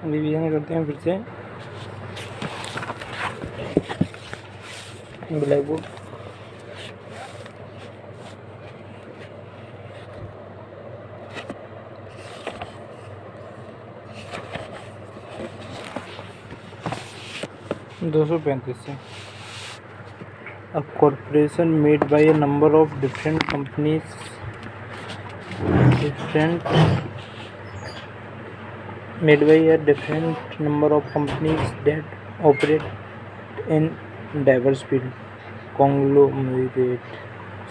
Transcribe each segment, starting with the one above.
Revision करते हैं फिर से। ब्लैक बोर्ड दो सौ 35 से। A corporation made by a number of different companies that operate in diverse fields. Conglomerate.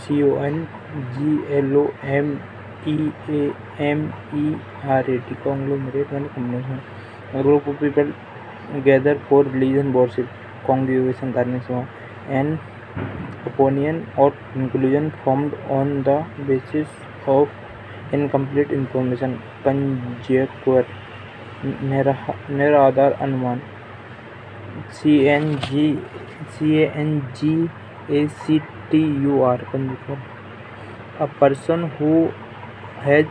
Conglomerate. Conglomerate means combination. A group of people gather for religion worship. Congregation करने से an opinion or conclusion formed on the basis of incomplete information. Conjecture निराधार अनुमान. Conjecture. A person who has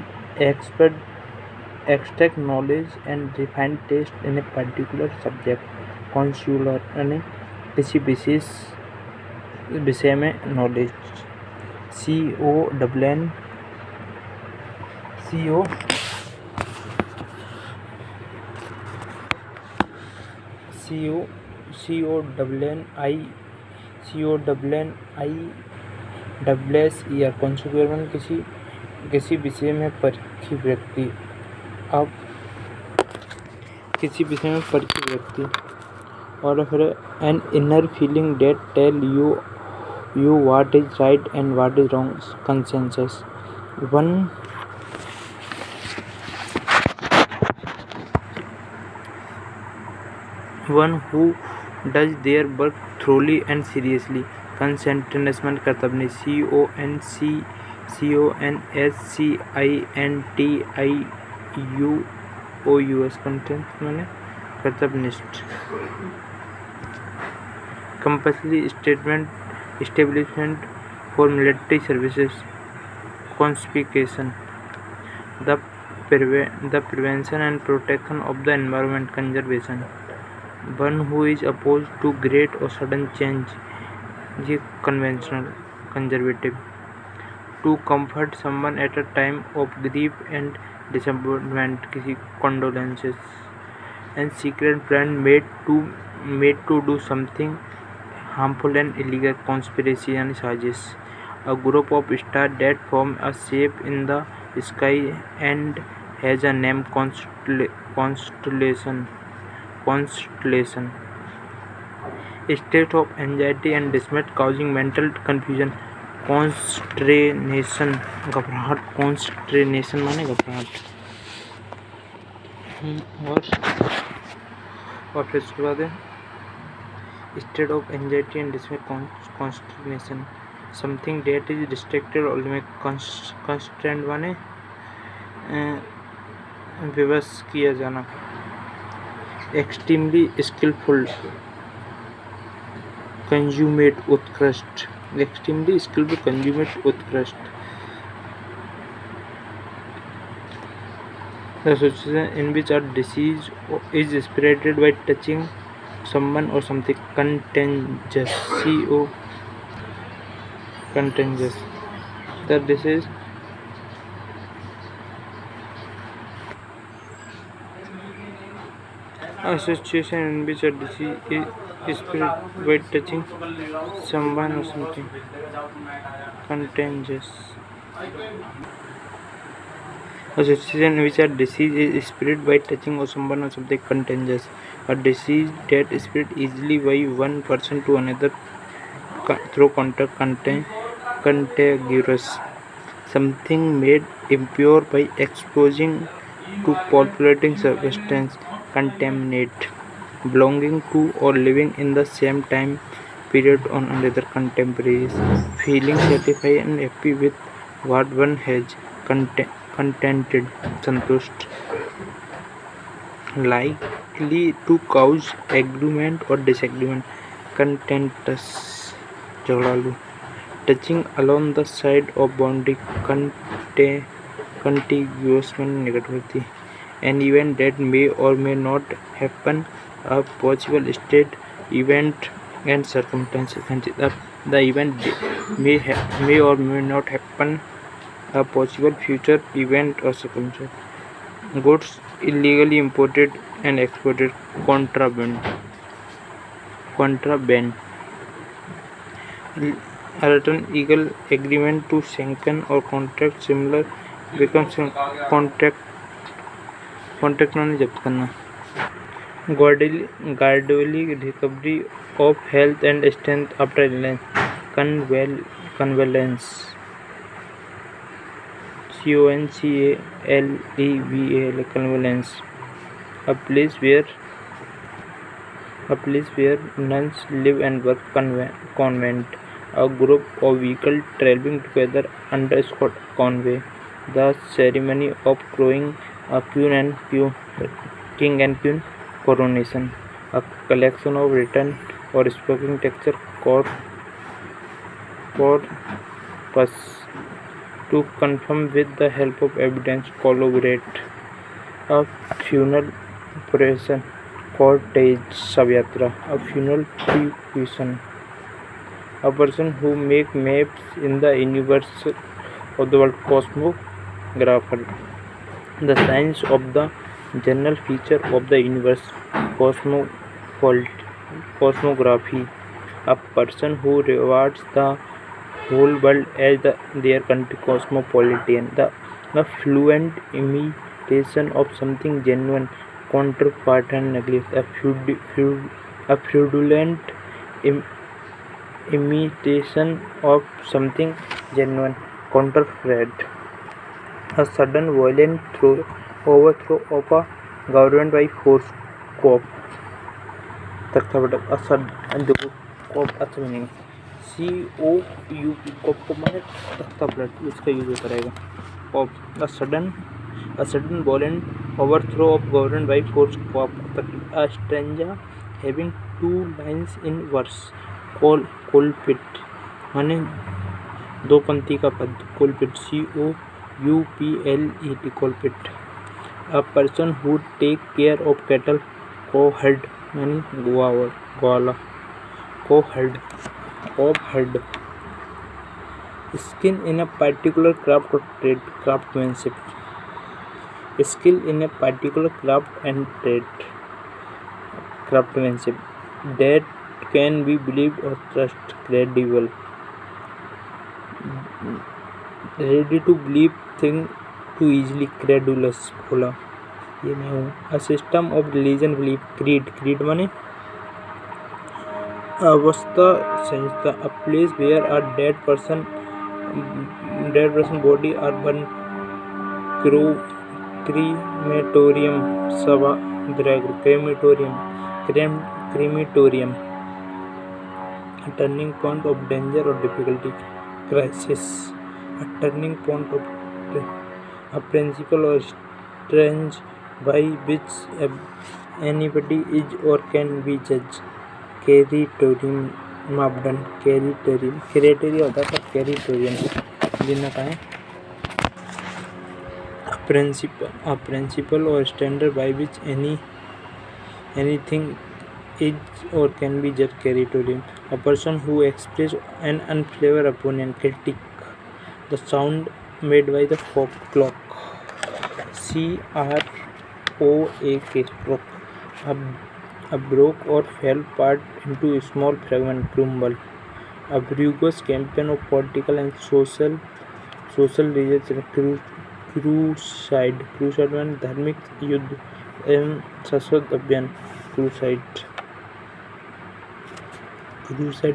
abstract knowledge and refined taste in a particular subject. Consular यानी किसी विशेष विषय में knowledge. Consular किसी विषय में परखी व्यक्ति. अब किसी विषय में परखी व्यक्ति. और फिर an inner feeling that tell you what is right and what is wrong. Consensus. One who does their work thoroughly and seriously. Concentration कर्तव्य. CONSCIENTIOUS कंटेंट माने कर्तव्यनिष्ठ. Compulsory establishment for military services. Conspication. The prevention and protection of the environment. Conservation. One who is opposed to great or sudden change. Conventional. Conservative. To comfort someone at a time of grief and disappointment. Condolences. And secret plan made to do something harmful and illegal. Conspiracy and sajish. A group of stars that form a shape in the sky and has a name. Constellation. State of anxiety and dismay causing mental confusion. Consternation. घबराहट. Consternation माने घबराहट. और फिर उसके बाद है state of anxiety and dismay. Consternation. Something that is distracted or constrained माने विवश किया जाना. Extremely skillful. Consummate. उत्कृष्ट. Extremely skillful. Consummate. उत्कृष्ट. The situation in which a disease is spread by touching someone or something. Contagious. Contagious. The disease a situation in which a disease is spread by touching someone or something. Contagious. A situation in which a disease is spread by touching or someone or something. Contagious. A disease that spread easily by one person to another through contact. Contagious. Something made impure by exposing to polluting substance. Contaminate. Belonging to or living in the same time period on another. Contemporaries. Feeling satisfied and happy with what one has. Contented. Santusht. Likely to cause agreement or disagreement. Contentious. Jagdalu. Touching along the side of boundary. Contiguous means निकटवर्ती. an event that may or may not happen, a possible state, event, and circumstances. The event may or may not happen, a possible future event or circumstance. Goods illegally imported and exported. Contraband. A written legal agreement to sanction or contract similar becomes contract जब्त करना. Gradually recovery of health and strength after illness. Convalescence. Convalescence. A place where nuns live and work. Convent. A group of vehicles traveling together under Scott Conway. The ceremony of crowning a king and queen coronation. A collection of written or spoken texture corpus to confirm with the help of evidence. Collaborate. A funeral procession. Cortege. Savyatra. A funeral procession. A person who makes maps in the universe of the world. Cosmographer. The science of the general feature of the universe. Cosmography. A person who regards the whole world as their country. Cosmopolitan. The fluent imitation of something genuine. Counterpart and neglect. A fraudulent imitation of something genuine. Counterfeit. A sudden violent overthrow of a government by force. Coup. A sudden coup अच्छा meaning COUP corp को माने तख्ता पलट इसका use होता रहेगा. Of a sudden violent overthrow of government by force. Coup. A stranger having two lines in verse. Coalpit माने दो पंक्ति का पद. Coalpit. COUPLET. Coalpit. A person who take care of cattle. Cowherd माने ग्वाला. Cowherd. Skill in a particular craft or trade. Craftsmanship. Skill in a particular craft and trade. Craftsmanship. That can be believed or trust. Credible. Ready to believe thing too easily. Credulous. भोला. ये मैं हूँ. A system of religion belief. Creed माने अवस्था संहिता. A place where a dead person body are burned. Crematorium. Crematorium. A turning point of danger or difficulty. Crisis. A turning point of a principle or strange by which anybody is or can be judged. Criterion. मापदंड. Criteria होता है. Criterion जिन्ना का है. A principle or standard by which anything is or can be judged. Criterion. A person who expresses an unfavored opinion. Critic. The sound made by the clock. CROAK. Stroke. A broke or fell part into small fragment. Crumble. A vigorous campaign of political and social reason. Crusade में धार्मिक युद्ध एवं शाश्वत अभियान. क्रूसाइड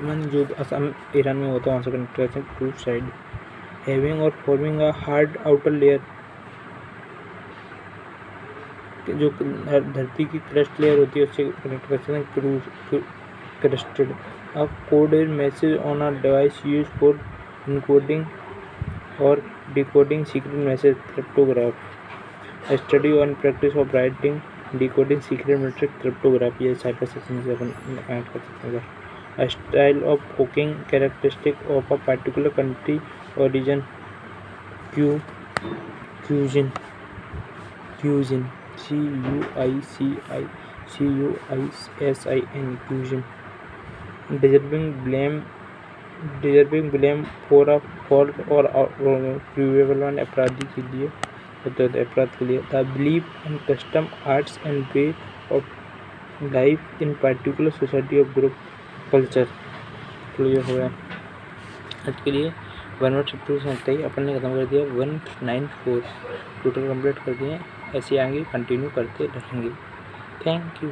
में जो Assam Iran में होता है वहाँ से कनेक्ट करते हैं. क्रूसाइड. हैविंग और forming a hard outer layer. जो धरती की क्रस्ट लेयर होती है उससे कनेक्ट करते हैं. Crusted. A coded message on a device use for encoding और decoding secret message. Cryptograph. A study on practice of writing, decoding secret message. Cryptography. ये साइफर सेक्शन से अपन कनेक्ट कर सकते हैं. A style of cooking characteristic of a particular country or region. Cuisine. CUISIN inclusion. Deserving blame for a fault और provable अपराधी के लिए अपराध के लिए. The belief and custom arts and way of life in particular society of group culture. तो ये हो गया आज के लिए 1 चैप्टर से ही अपन ने खत्म कर दिया. 194 टोटल कंप्लीट कर दिए. ऐसे आगे कंटिन्यू करते रहेंगे. Thank you.